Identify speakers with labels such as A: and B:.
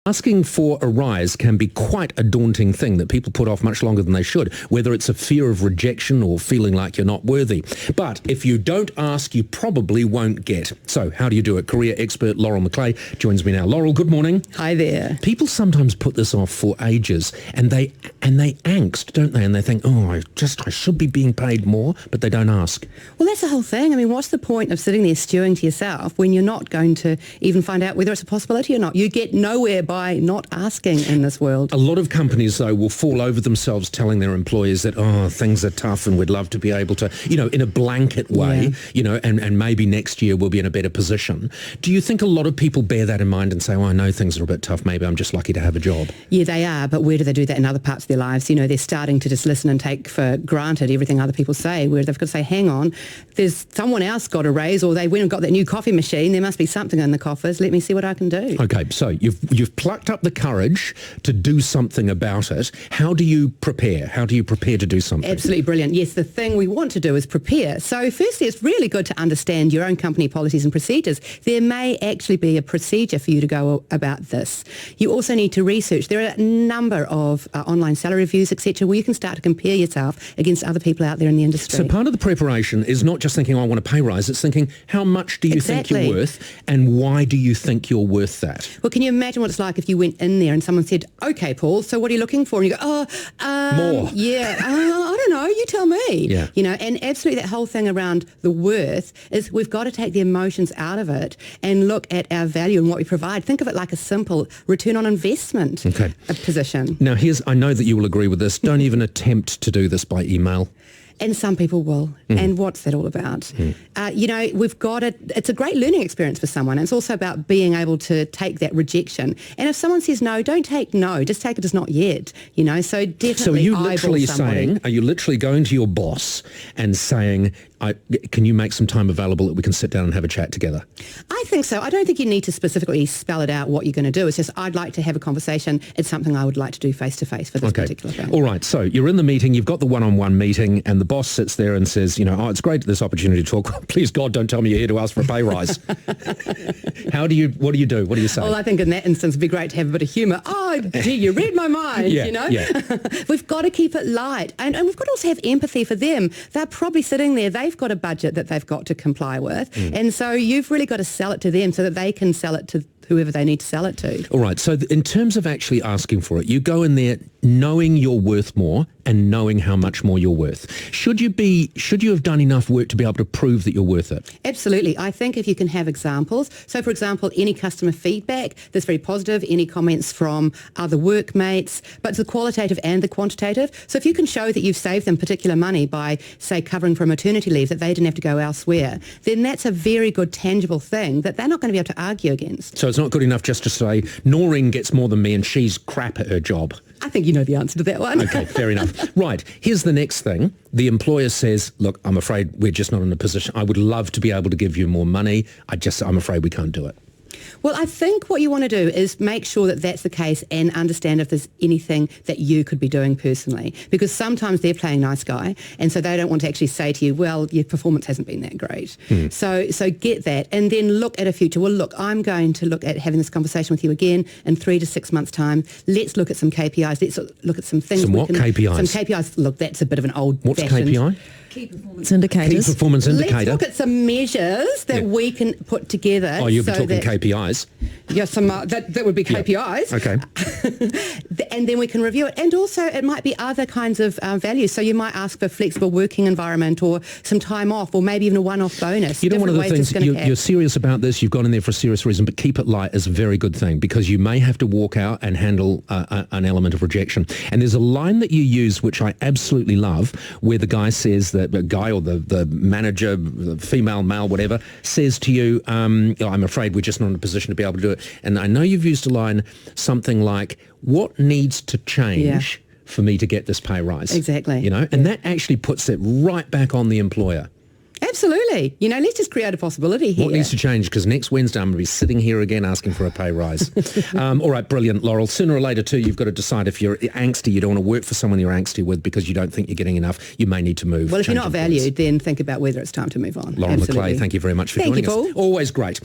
A: Asking for a rise can be quite a daunting thing that people put off much longer than they should, whether it's a fear of rejection or feeling like you're not worthy. But if you don't ask, you probably won't get. So how do you do it? Career expert Laurel McClay joins me now. Laurel, good morning.
B: Hi there.
A: People sometimes put this off for ages, and they angst, don't they? And they think, I should be being paid more, but they don't ask.
B: Well, that's the whole thing. I mean, what's the point of sitting there stewing to yourself when you're not going to even find out whether it's a possibility or not? You get nowhere by not asking in this world.
A: A lot of companies, though, will fall over themselves telling their employees that, things are tough and we'd love to be able to, in a blanket way, and maybe next year we'll be in a better position. Do you think a lot of people bear that in mind and say, I know things are a bit tough, maybe I'm just lucky to have a job?
B: Yeah, they are, but where do they do that in other parts of their lives? They're starting to just listen and take for granted everything other people say, where they've got to say, hang on, there's someone else got a raise, or they went and got that new coffee machine, there must be something in the coffers, let me see what I can do.
A: Okay, so you've plucked up the courage to do something about it. How do you prepare? How do you prepare to do something?
B: Absolutely brilliant. Yes, the thing we want to do is prepare. So firstly, it's really good to understand your own company policies and procedures. There may actually be a procedure for you to go about this. You also need to research. There are a number of online salary reviews, etc., where you can start to compare yourself against other people out there in the industry.
A: So part of the preparation is not just thinking, I want a pay rise. It's thinking, how much do you think you're worth, and why do you think you're worth that?
B: Well, can you imagine what it's like if you went in there and someone said, okay, Paul, so what are you looking for? And you go,
A: more.
B: Yeah, I don't know, you tell me.
A: Yeah.
B: And absolutely that whole thing around the worth is we've got to take the emotions out of it and look at our value and what we provide. Think of it like a simple return on investment position.
A: Now, I know that you will agree with this. Don't even attempt to do this by email.
B: And some people will. And what's that all about? We've got it's a great learning experience for someone. It's also about being able to take that rejection. And if someone says no, don't take no, just take it as not yet. So definitely
A: So are you literally going to your boss and saying, can you make some time available that we can sit down and have a chat together?
B: I think so. I don't think you need to specifically spell it out what you're going to do. It's just, I'd like to have a conversation. It's something I would like to do face-to-face for this particular thing.
A: All right. So you're in the meeting, you've got the one-on-one meeting, and the boss sits there and says, it's great this opportunity to talk. Please, God, don't tell me you're here to ask for a pay rise. What do you do? What do you say?
B: Well, I think in that instance, it'd be great to have a bit of humour. Oh, gee, you read my mind, We've got to keep it light. And we've got to also have empathy for them. They're probably sitting there, they've got a budget that they've got to comply with. And so you've really got to sell it to them so that they can sell it to whoever they need to sell it to.
A: All right. So in terms of actually asking for it, you go in there knowing you're worth more and knowing how much more you're worth. Should you have done enough work to be able to prove that you're worth it?
B: Absolutely. I think if you can have examples. So, for example, any customer feedback that's very positive, any comments from other workmates, but the qualitative and the quantitative. So if you can show that you've saved them particular money by, say, covering for maternity leave, that they didn't have to go elsewhere, then that's a very good tangible thing that they're not going to be able to argue against.
A: So it's not good enough just to say, Noreen gets more than me and she's crap at her job.
B: I think you know the answer to that one.
A: Okay, fair enough. Right, here's the next thing. The employer says, look, I'm afraid we're just not in a position. I would love to be able to give you more money. I'm afraid we can't do it.
B: Well, I think what you want to do is make sure that that's the case and understand if there's anything that you could be doing personally. Because sometimes they're playing nice guy, and so they don't want to actually say to you, well, your performance hasn't been that great. So get that, and then look at a future. Well, look, I'm going to look at having this conversation with you again in 3 to 6 months' time. Let's look at some KPIs. Let's look at some things.
A: KPIs?
B: Some KPIs. Look, that's a bit of an old
A: What's KPI?
C: Key performance indicators.
A: Key performance indicator.
B: Let's look at some measures that we can put together.
A: Oh, you'll be talking KPIs.
B: Yeah, that would be KPIs.
A: Okay.
B: And then we can review it. And also it might be other kinds of values. So you might ask for flexible working environment or some time off or maybe even a one-off bonus.
A: One of the things, you're serious about this, you've gone in there for a serious reason, but keep it light is a very good thing because you may have to walk out and handle an element of rejection. And there's a line that you use, which I absolutely love, where the guy says that the guy or the manager, the female, male, whatever, says to you, I'm afraid we're just not in a position to be able to do it. And I know you've used a line, something like, what needs to change for me to get this pay rise?
B: Exactly.
A: And that actually puts it right back on the employer.
B: Absolutely. Let's just create a possibility here.
A: What needs to change? Because next Wednesday I'm going to be sitting here again asking for a pay rise. All right, brilliant, Laurel. Sooner or later, too, you've got to decide if you're angsty, you don't want to work for someone you're angsty with because you don't think you're getting enough, you may need to move.
B: Well, if you're not valued, then think about whether it's time to move on.
A: Laurel McClay, thank you very much for joining us.
B: Thank you, Paul.
A: Always great.